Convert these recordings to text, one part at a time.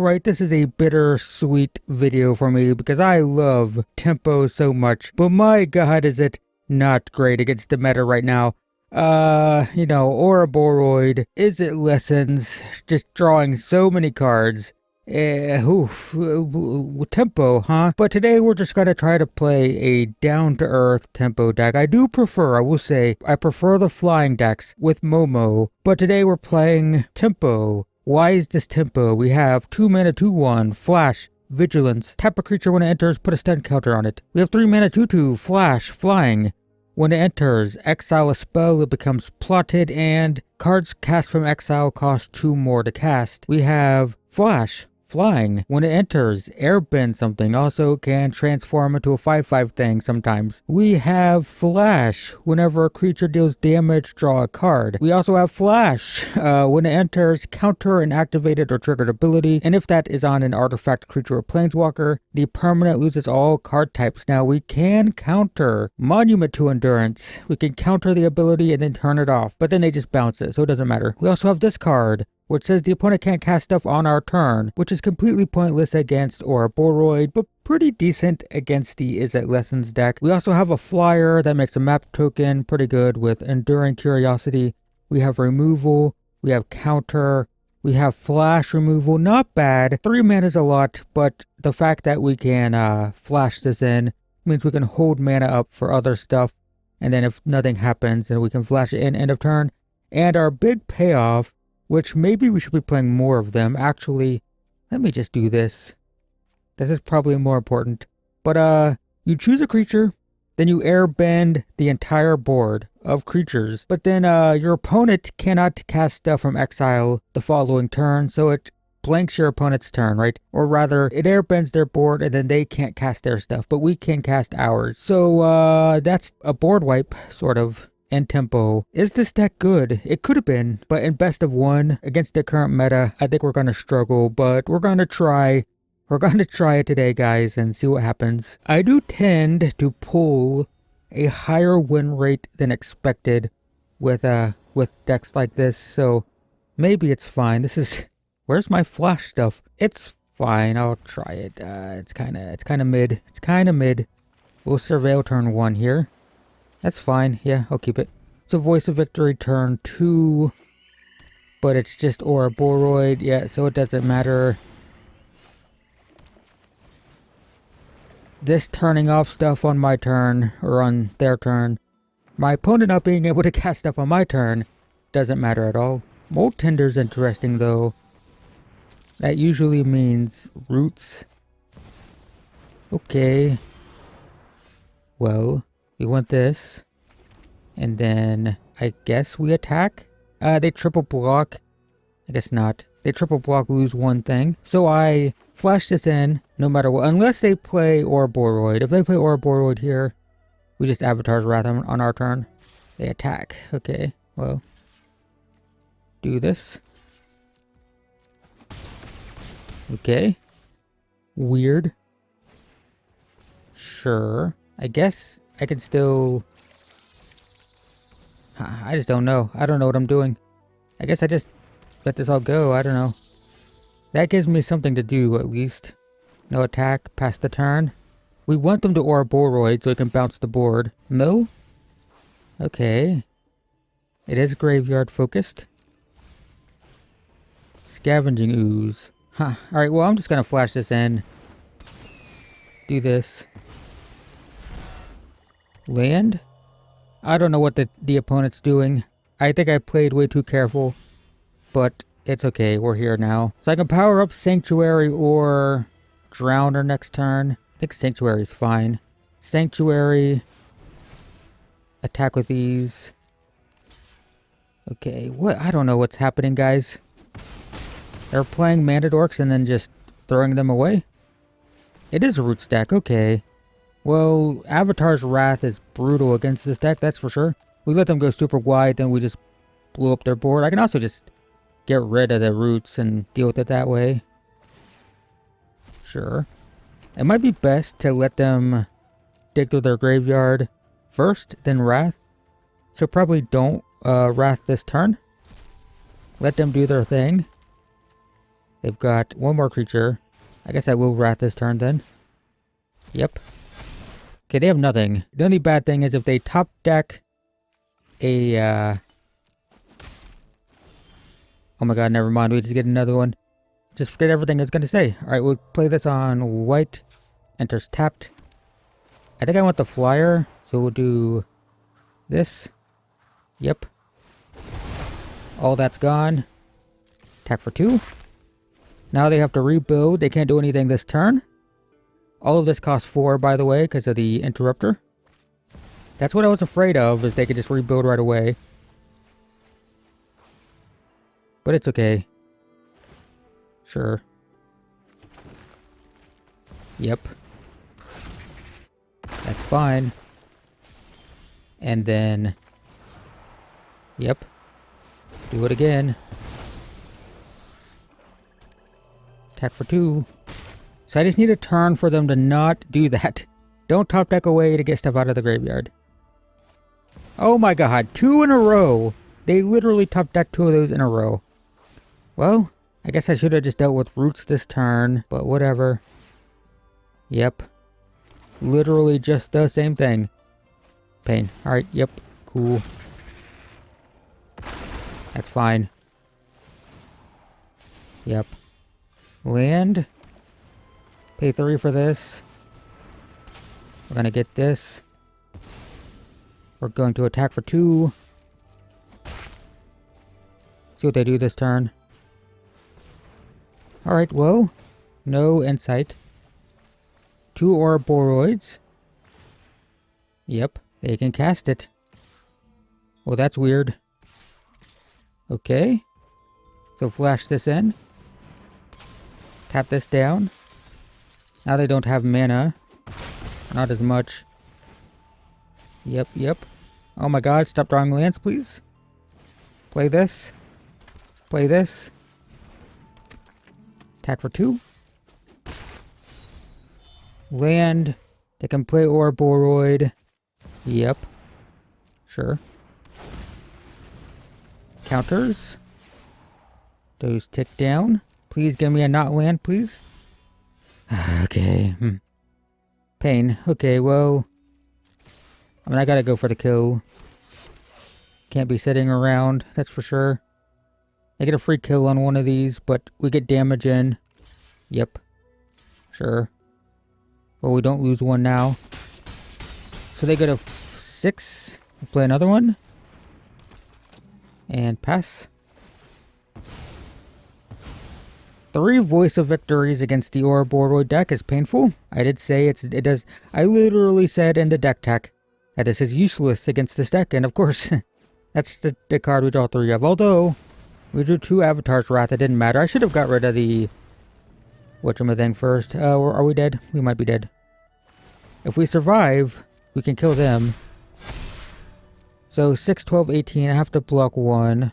Alright, this is a bittersweet video for me because I love tempo so much, but my god is it not great against the meta right now. Ouroboroid, is it lessons, just drawing so many cards. Tempo, huh? But today we're just gonna try to play a down-to-earth tempo deck. I will say, I prefer the flying decks with Momo, but today we're playing tempo. Why is this tempo? We have 2 mana 2/1, flash, vigilance. Tap a creature when it enters, put a stun counter on it. We have 3 mana 2/2, flash, flying. When it enters, exile a spell, it becomes plotted, and cards cast from exile cost 2 more to cast. We have flash, flying. When it enters, airbend something, also can transform into a 5/5 thing sometimes. We have flash. Whenever a creature deals damage, draw a card. We also have flash. When it enters, counter an activated or triggered ability, and if that is on an artifact, creature, or planeswalker, the permanent loses all card types. Now we can counter Monument to Endurance. We can counter the ability and then turn it off, but then they just bounce it, so it doesn't matter. We also have this card, which says the opponent can't cast stuff on our turn, which is completely pointless against Ouroboroid, but pretty decent against the Is It Lessons deck. We also have a flyer that makes a map token, pretty good with Enduring Curiosity. We have removal, we have counter, we have flash removal, not bad. 3 mana is a lot, but the fact that we can flash this in means we can hold mana up for other stuff, and then if nothing happens, then we can flash it in end of turn. And our big payoff, which maybe we should be playing more of them. Actually, let me just do this. This is probably more important. But you choose a creature, then you airbend the entire board of creatures. But then your opponent cannot cast stuff from exile the following turn, so it blanks your opponent's turn, right? Or rather, it airbends their board and then they can't cast their stuff, but we can cast ours. So that's a board wipe, sort of. And tempo. Is this deck good? It could have been, but in best of 1 against the current meta, I think we're gonna struggle, but we're gonna try. We're gonna try it today, guys, and see what happens. I do tend to pull a higher win rate than expected with decks like this, so maybe it's fine. Where's my flash stuff? It's fine. I'll try it. It's kind of mid. It's kind of mid. We'll surveil turn 1 here. That's fine. Yeah, I'll keep it. So Voice of Victory turn 2. But it's just Ouroboroid. Yeah, so it doesn't matter. This turning off stuff on my turn, or on their turn. My opponent not being able to cast stuff on my turn doesn't matter at all. Mold Tender's interesting though. That usually means roots. Okay. Well, we want this, and then I guess we attack. They triple block. I guess not. They triple block, lose 1 thing. So I flash this in no matter what, unless they play Ouroboroid. If they play Ouroboroid here, we just Avatar's Wrath on our turn. They attack. Okay, well, do this. Okay. Weird. Sure. I guess I can still... I just don't know. I don't know what I'm doing. I guess I just let this all go. I don't know. That gives me something to do, at least. No attack, pass the turn. We want them to Ouroboroid so it can bounce the board. Mill? Okay. It is graveyard focused. Scavenging Ooze. Huh. Alright, well, I'm just gonna flash this in. Do this. Land? I don't know what the opponent's doing. I think I played way too careful, but it's okay. We're here now. So I can power up Sanctuary or Drowner next turn. I think Sanctuary's fine. Sanctuary. Attack with these. Okay, what? I don't know what's happening, guys. They're playing Mana Dorks and then just throwing them away? It is a root stack, okay. Well, Avatar's Wrath is brutal against this deck, that's for sure. We let them go super wide, then we just blew up their board. I can also just get rid of the roots and deal with it that way. Sure. It might be best to let them dig through their graveyard first, then Wrath. So probably don't Wrath this turn. Let them do their thing. They've got one more creature. I guess I will wrath this turn then. Yep. Okay, they have nothing. The only bad thing is if they top deck a, oh my god, never mind. We just get another one. Just forget everything I was going to say. Alright, we'll play this on white. Enters tapped. I think I want the flyer, so we'll do this. Yep. All that's gone. Attack for 2. Now they have to rebuild. They can't do anything this turn. All of this costs 4, by the way, because of the interrupter. That's what I was afraid of, is they could just rebuild right away. But it's okay. Sure. Yep. That's fine. And then... Yep. Do it again. Attack for 2. So I just need a turn for them to not do that. Don't top deck away to get stuff out of the graveyard. Oh my god, 2 in a row. They literally top decked 2 of those in a row. Well, I guess I should have just dealt with roots this turn, but whatever. Yep. Literally just the same thing. Pain. Alright, yep. Cool. That's fine. Yep. Land. Pay 3 for this. We're gonna get this. We're going to attack for 2. See what they do this turn. Alright, well. No insight. 2 Ouroboroids. Yep, they can cast it. Well, that's weird. Okay. So flash this in. Tap this down. Now they don't have mana. Not as much. Yep, yep. Oh my god, stop drawing lands, please. Play this. Play this. Attack for 2. Land. They can play Ouroboroid. Yep. Sure. Counters. Those tick down. Please give me a not land, please. Okay. Pain. Okay, well... I mean, I gotta go for the kill. Can't be sitting around, that's for sure. I get a free kill on one of these, but we get damage in. Yep. Sure. Well, we don't lose one now. So they go to 6. We'll play another one. And pass. 3 voice of victories against the Ouroboroid deck is painful. I did say it does. I literally said in the deck tech that this is useless against this deck, and of course, that's the card we draw 3 of. Although, we drew 2 Avatar's Wrath, it didn't matter. I should have got rid of the whatchamacallit first. Are we dead? We might be dead. If we survive, we can kill them. So 6, 12, 18. I have to block 1.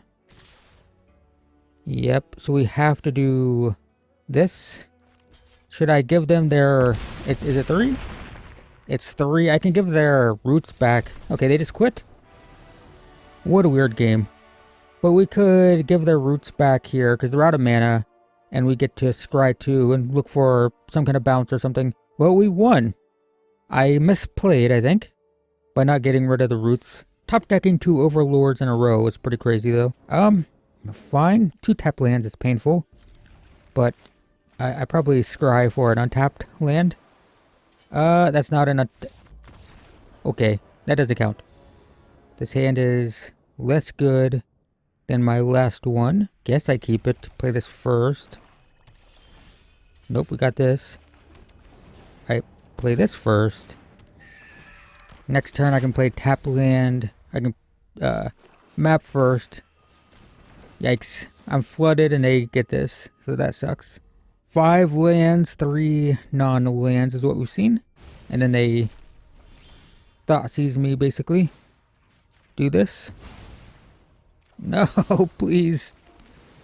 Yep, so we have to do this. Should I give them their... is it 3? It's 3. I can give their roots back. Okay, they just quit. What a weird game. But we could give their roots back here, because they're out of mana. And we get to scry 2 and look for some kind of bounce or something. Well, we won. I misplayed, I think, by not getting rid of the roots. Top decking 2 Overlords in a row is pretty crazy, though. Fine. 2 tap lands is painful. But I probably scry for an untapped land. That's not an... Okay, that doesn't count. This hand is less good than my last one. Guess I keep it. Play this first. Nope, we got this. I play this first. Next turn I can play tap land. I can map first. Yikes. I'm flooded and they get this. So that sucks. 5 lands, 3 non-lands is what we've seen. And then they thought sees me basically. Do this. No, please.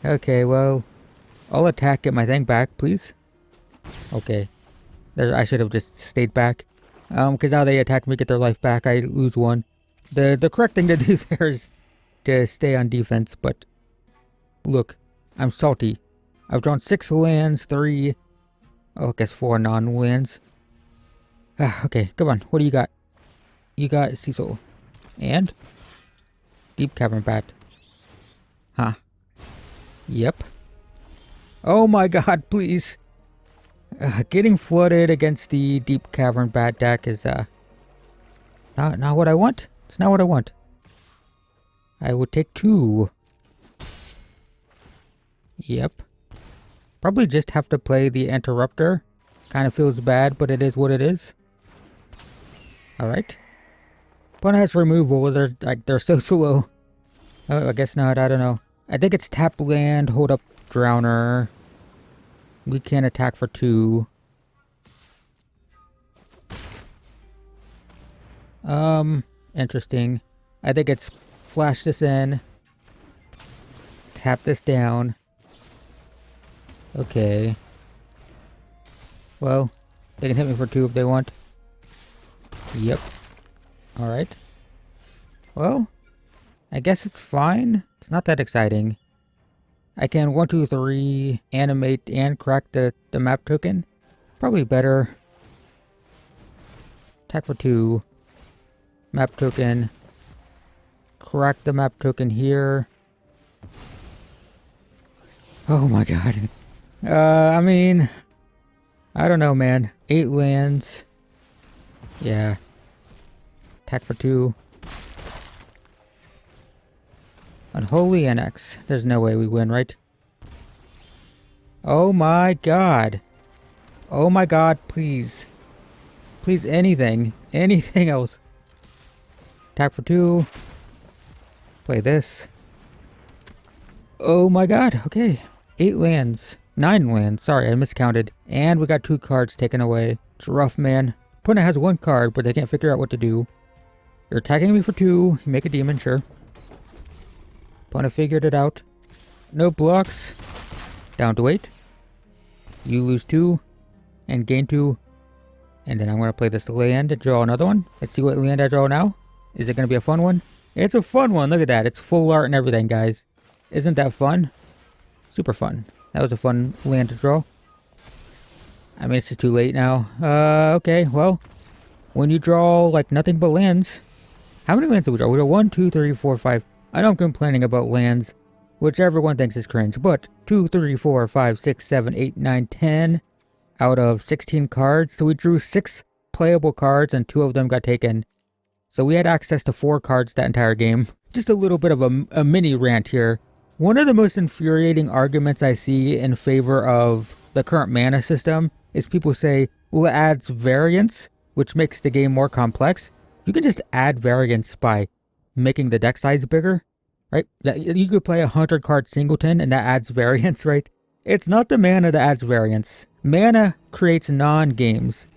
Okay, well, I'll attack, get my thing back, please. Okay. I should have just stayed back. Because now they attack me, get their life back, I lose 1. The correct thing to do there is to stay on defense, but look, I'm salty. I've drawn 6 lands, 3... Oh, I guess 4 non-lands. Okay, come on. What do you got? You got Cecil. And? Deep Cavern Bat. Huh. Yep. Oh my god, please. Getting flooded against the Deep Cavern Bat deck is, not what I want. It's not what I want. I would take 2. Yep. Probably just have to play the Interrupter. Kind of feels bad, but it is what it is. Alright. Opponent has removal. They're so slow. Oh, I guess not. I don't know. I think it's tap land, hold up Drowner. We can attack for 2. Interesting. I think it's flash this in. Tap this down. Okay. Well, they can hit me for 2 if they want. Yep. Alright. Well, I guess it's fine. It's not that exciting. I can 1, 2, 3 animate and crack the map token. Probably better. Attack for 2. Map token. Crack the map token here. Oh my god. I mean, I don't know, man. 8 lands. Yeah. Attack for 2. Unholy Annex. There's no way we win, right? Oh my god. Oh my god, please. Please, anything. Anything else. Attack for 2. Play this. Oh my god, okay. 8 lands. 9 lands. Sorry, I miscounted. And we got 2 cards taken away. It's rough, man. Opponent has 1 card, but they can't figure out what to do. You're attacking me for 2. You make a demon, sure. Opponent figured it out. No blocks. Down to 8. You lose 2. And gain 2. And then I'm going to play this land and draw another one. Let's see what land I draw now. Is it going to be a fun one? It's a fun one. Look at that. It's full art and everything, guys. Isn't that fun? Super fun. That was a fun land to draw. I mean, it's just too late now. Okay, well. When you draw, like, nothing but lands. How many lands did we draw? We draw 1, 2, 3, 4, 5. I know I'm complaining about lands, which everyone thinks is cringe, but 2, 3, 4, 5, 6, 7, 8, 9, 10 out of 16 cards. So we drew 6 playable cards and 2 of them got taken. So we had access to 4 cards that entire game. Just a little bit of a mini rant here. One of the most infuriating arguments I see in favor of the current mana system is people say, well, it adds variance, which makes the game more complex. You can just add variance by making the deck size bigger, right? You could play a 100 card singleton and that adds variance, right? It's not the mana that adds variance. Mana creates non-games.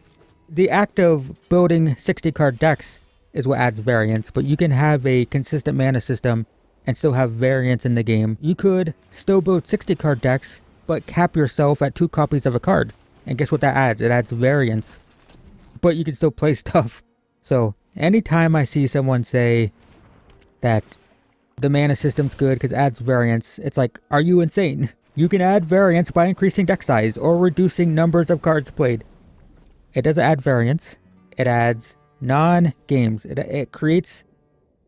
The act of building 60 card decks is what adds variance, but you can have a consistent mana system and still have variance in the game. You could still build 60 card decks, but cap yourself at 2 copies of a card. And guess what that adds? It adds variance. But you can still play stuff. So, anytime I see someone say that the mana system's good because it adds variance, it's like, are you insane? You can add variance by increasing deck size or reducing numbers of cards played. It doesn't add variance. It adds non-games. It creates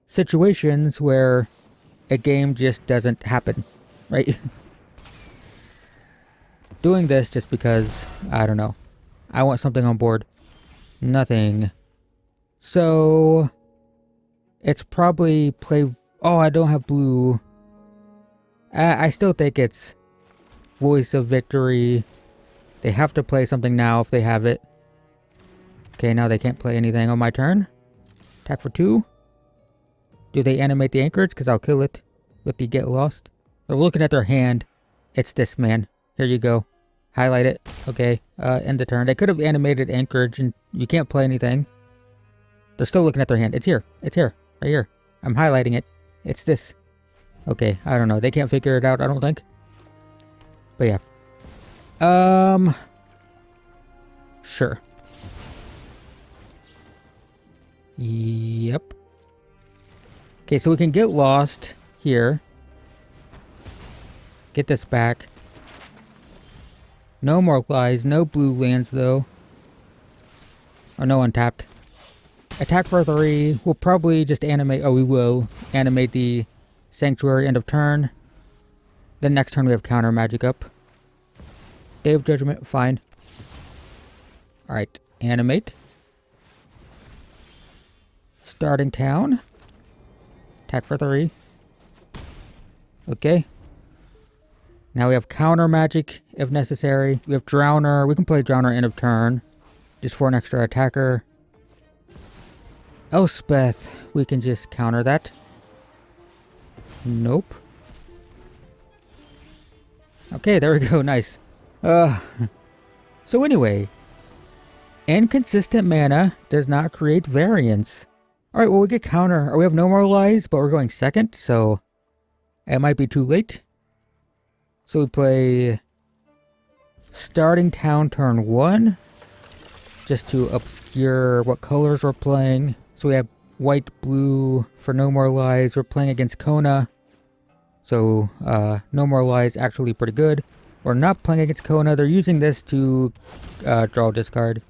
situations where a game just doesn't happen, right? Doing this just because, I don't know, I want something on board. Nothing. So, it's probably play... Oh, I don't have blue. I still think it's Voice of Victory. They have to play something now if they have it. Okay, now they can't play anything on my turn. Attack for 2. Do they animate the anchorage? Because I'll kill it with the Get Lost. They're looking at their hand. It's this, man. Here you go. Highlight it. Okay, end the turn. They could have animated anchorage and you can't play anything. They're still looking at their hand. It's here. It's here. Right here. I'm highlighting it. It's this. Okay, I don't know. They can't figure it out, I don't think. But yeah. Sure. Yep. Okay, so we can get lost here. Get this back. No more lies, no blue lands though. Or no untapped. Attack for 3. We'll probably just animate, we will animate the Sanctuary end of turn. Then next turn we have counter magic up. Day of Judgment, fine. Alright, animate. Starting town. Attack for 3. Okay. Now we have counter magic if necessary. We have Drowner. We can play Drowner end of turn. Just for an extra attacker. Elspeth. We can just counter that. Nope. Okay, there we go. Nice. So anyway. Inconsistent mana does not create variance. Alright, well we get counter. We have no more lies, but we're going second, so it might be too late. So we play starting town turn 1. Just to obscure what colors we're playing. So we have white, blue for no more lies. We're playing against Kona. So no more lies actually pretty good. We're not playing against Kona. They're using this to draw a discard.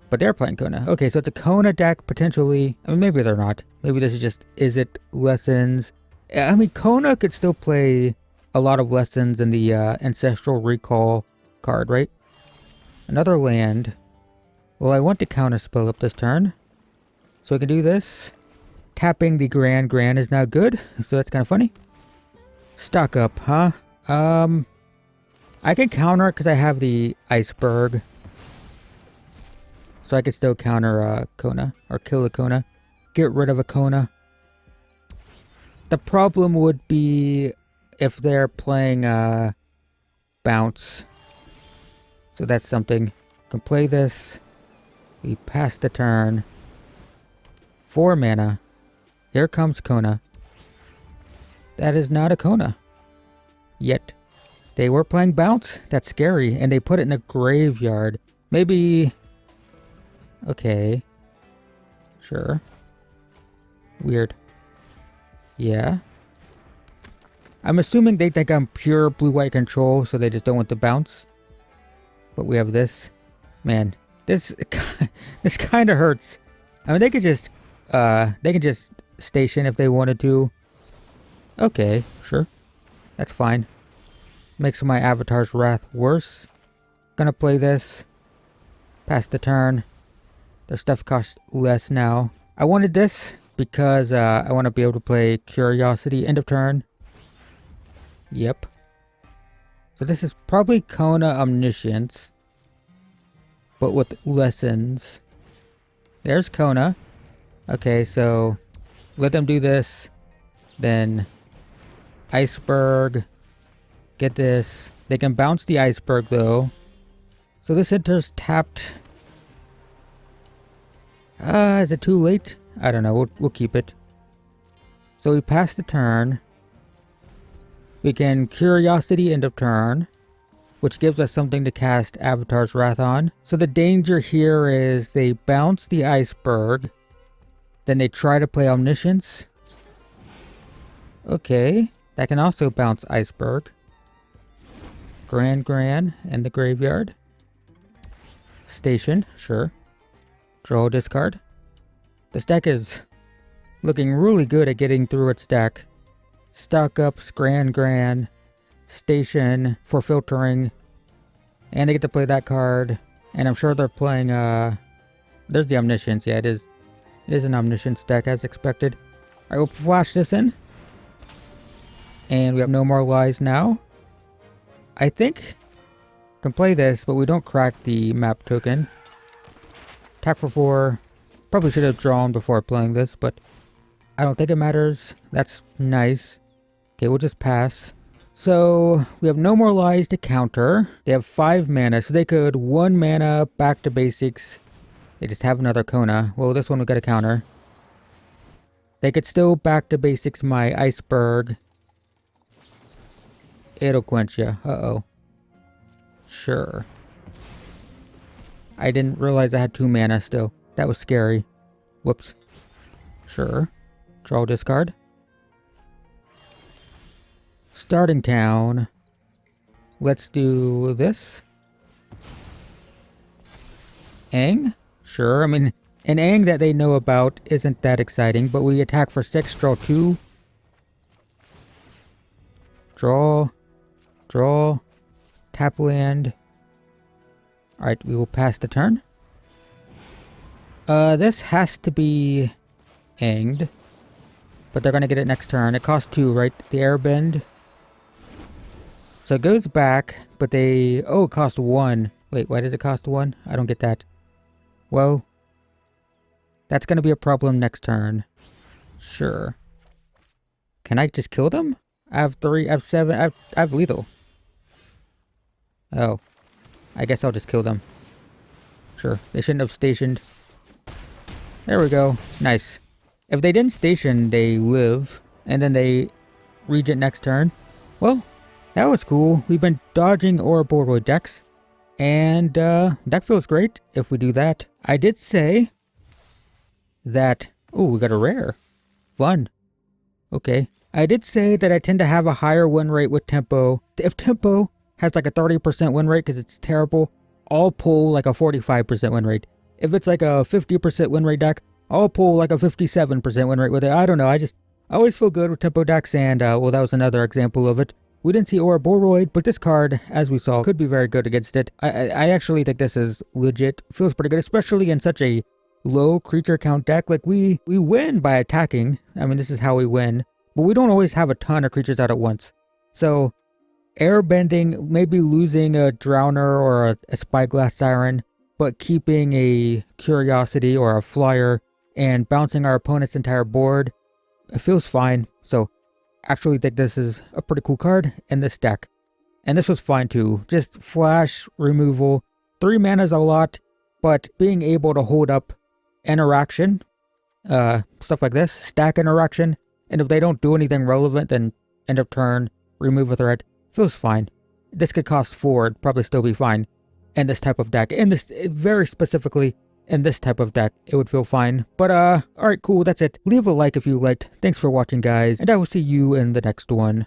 But they're playing Kona. Okay, so it's a Kona deck potentially. I mean, maybe they're not. Maybe this is just, is it lessons? I mean, Kona could still play a lot of lessons in the Ancestral Recall card, right? Another land. Well, I want to counter spell up this turn. So I can do this. Tapping the Grand is now good. So that's kind of funny. Stock up, huh? I can counter it because I have the Iceberg. So I could still counter Kona. Or kill a Kona. Get rid of a Kona. The problem would be if they're playing Bounce. So that's something. Can play this. We pass the turn. 4 mana. Here comes Kona. That is not a Kona. Yet. They were playing Bounce. That's scary. And they put it in the graveyard. Maybe... Okay. Sure. Weird. Yeah. I'm assuming they think I'm pure blue-white control, so they just don't want to bounce. But we have this. Man, this kind of hurts. I mean, they could just station if they wanted to. Okay, sure. That's fine. Makes my Avatar's Wrath worse. Gonna play this. Pass the turn. Their stuff costs less now. I wanted this because I want to be able to play Curiosity end of turn. Yep. So this is probably Kona Omniscience, but with lessons. There's Kona. Okay, so let them do this. Then Iceberg. Get this. They can bounce the Iceberg though. So this enters tapped. Is it too late? I don't know. We'll keep it. So we pass the turn. We can Curiosity end of turn, which gives us something to cast Avatar's Wrath on. So the danger here is they bounce the Iceberg, then they try to play Omniscience. Okay, that can also bounce Iceberg. Grand in the graveyard. Station, sure. Draw a discard. This deck is looking really good at getting through its deck. Stock ups, Grand, Station for filtering. And they get to play that card. And I'm sure they're playing, there's the Omniscience. Yeah, it is an Omniscience deck as expected. Alright, we'll flash this in. And we have no more lies now. I think can play this, but we don't crack the map token. Attack for 4. Probably should have drawn before playing this, but I don't think it matters. That's nice. Okay, we'll just pass. So we have no more lies to counter. They have 5 mana, so they could 1 mana back to basics. They just have another Kona. Well, this one we got a counter. They could still back to basics my Iceberg. It'll quench ya. Uh-oh. Sure. I didn't realize I had 2 mana still. That was scary. Whoops. Sure. Draw discard. Starting town. Let's do this. Aang? Sure, I mean, an Aang that they know about isn't that exciting, but we attack for 6, draw 2. Draw, tap land. Alright, we will pass the turn. This has to be Aanged. But they're gonna get it next turn. It costs 2, right? The airbend. So it goes back, but they... Oh, it costs 1. Wait, why does it cost 1? I don't get that. Well, that's gonna be a problem next turn. Sure. Can I just kill them? I have 3, I have 7, I have lethal. Oh. I guess I'll just kill them. Sure, they shouldn't have stationed. There we go. Nice. If they didn't station, they live, and then they regent next turn. Well, that was cool. We've been dodging Ouroboroid decks, and deck feels great if we do that. I did say that... Oh, we got a rare. Fun. Okay. I did say that I tend to have a higher win rate with Tempo. If Tempo has like a 30% win rate because it's terrible, I'll pull like a 45% win rate. If it's like a 50% win rate deck, I'll pull like a 57% win rate with it. I don't know. I always feel good with Tempo decks, and well, that was another example of it. We didn't see Ouroboroid, but this card, as we saw, could be very good against it. I actually think this is legit. Feels pretty good, especially in such a low creature count deck. Like, we win by attacking. I mean, this is how we win. But we don't always have a ton of creatures out at once. So, airbending, maybe losing a Drowner or a Spyglass Siren, but keeping a Curiosity or a Flyer and bouncing our opponent's entire board, it feels fine. So, actually think this is a pretty cool card in this deck. And this was fine too. Just flash, removal. 3 mana is a lot, but being able to hold up interaction, stuff like this, stack interaction, and if they don't do anything relevant, then end of turn, remove a threat, feels fine. This could cost 4, it'd probably still be fine in this type of deck. In this, very specifically, in this type of deck, it would feel fine. But alright, cool, that's it. Leave a like if you liked. Thanks for watching, guys, and I will see you in the next one.